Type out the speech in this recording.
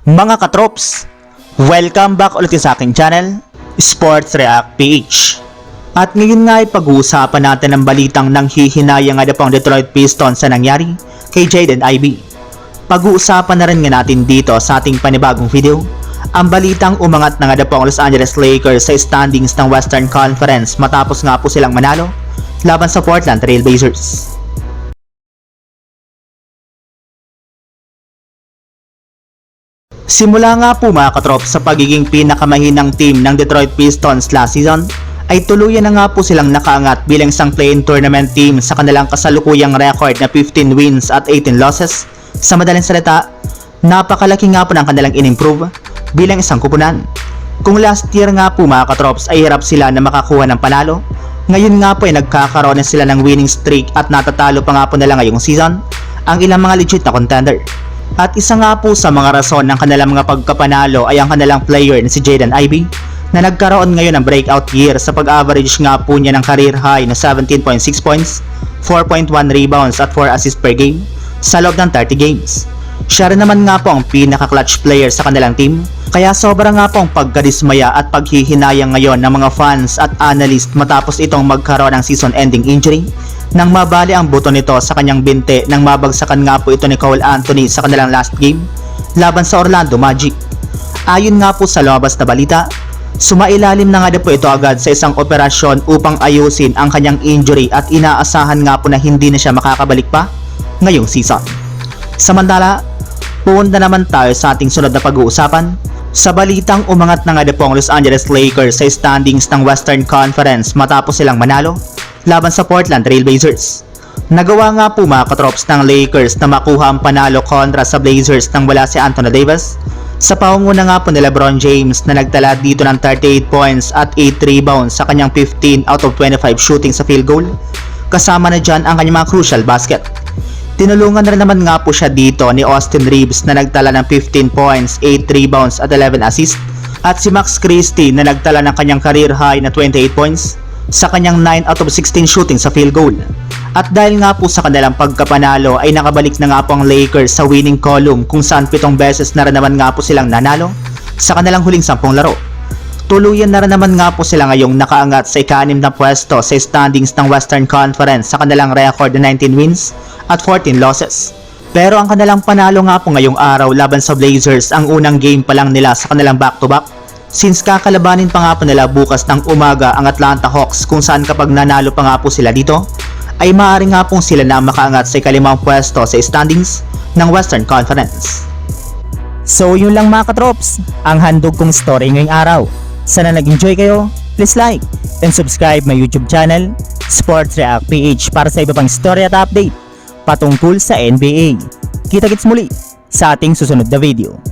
Mga katrops, welcome back ulit sa aking channel, Sports React PH. At ngayon nga ay pag-uusapan natin ang balitang nanghihinayang nga po ang Detroit Pistons sa nangyari kay Jaden Ivey. Pag-uusapan na rin nga natin dito sa ating panibagong video, ang balitang umangat na nga po ang Los Angeles Lakers sa standings ng Western Conference matapos nga po silang manalo laban sa Portland Trail Blazers. Simula nga po mga katrop sa pagiging pinakamahinang team ng Detroit Pistons last season, ay tuluyan na nga po silang nakaangat bilang isang play-in tournament team sa kanilang kasalukuyang record na 15 wins at 18 losses. Sa madaling salita, napakalaki nga po ng kanilang in-improve bilang isang kupunan. Kung last year nga po mga katrops ay hirap sila na makakuha ng panalo, ngayon nga po ay nagkakaroon na sila ng winning streak at natatalo pa nga po nila ngayong season ang ilang mga legit na contender. At isa nga po sa mga rason ng kanilang mga pagkapanalo ay ang kanilang player na si Jaden Ivey na nagkaroon ngayon ng breakout year sa pag-average nga po niya ng career high na 17.6 points, 4.1 rebounds at 4 assists per game sa loob ng 30 games. Siya rin naman nga po ang pinaka-clutch player sa kanilang team, kaya sobra nga po ang pagkadismaya at paghihinayang ngayon ng mga fans at analyst matapos itong magkaroon ng season-ending injury nang mabali ang buto nito sa kanyang binte nang mabagsakan nga po ito ni Cole Anthony sa kanilang last game laban sa Orlando Magic. Ayon nga po sa lumabas na balita, sumailalim na nga po ito agad sa isang operasyon upang ayusin ang kanyang injury at inaasahan nga po na hindi na siya makakabalik pa ngayong season. Samantala, punta naman tayo sa ating sunod na pag-uusapan sa balitang umangat na nga po ang Los Angeles Lakers sa standings ng Western Conference matapos silang manalo laban sa Portland Trail Blazers. Nagawa nga po mga katrops ng Lakers na makuha ang panalo kontra sa Blazers nang wala si Anthony Davis sa pangunguna nga po ni LeBron James na nagtala dito ng 38 points at 8 rebounds sa kanyang 15 out of 25 shooting sa field goal, kasama na dyan ang kanyang mga crucial basket. Tinulungan na rin naman nga po siya dito ni Austin Reeves na nagtala ng 15 points, 8 rebounds at 11 assists, at si Max Christie na nagtala ng kanyang career high na 28 points sa kanyang 9 out of 16 shooting sa field goal. At dahil nga po sa kanilang pagkapanalo ay nakabalik na nga po ang Lakers sa winning column kung saan 7 beses na rin naman nga po silang nanalo sa kanilang huling 10 laro. Tuluyan na rin naman nga po sila ngayong nakaangat sa ika-6 na pwesto sa standings ng Western Conference sa kanilang record na 19 wins at 14 losses. Pero ang kanilang panalo nga po ngayong araw laban sa Blazers ang unang game pa lang nila sa kanilang back-to-back, since kakalabanin pa nga po nila bukas ng umaga ang Atlanta Hawks kung saan kapag nanalo pa nga po sila dito ay maaari nga pong sila na makaangat sa ika-5 pwesto sa standings ng Western Conference. So yun lang mga katrops, ang handog kong story ngayong araw. Sana nag-enjoy kayo, please like and subscribe my YouTube channel, Sports React PH, para sa iba pang story at update patungkol sa NBA. Kita-kits muli sa ating susunod na video.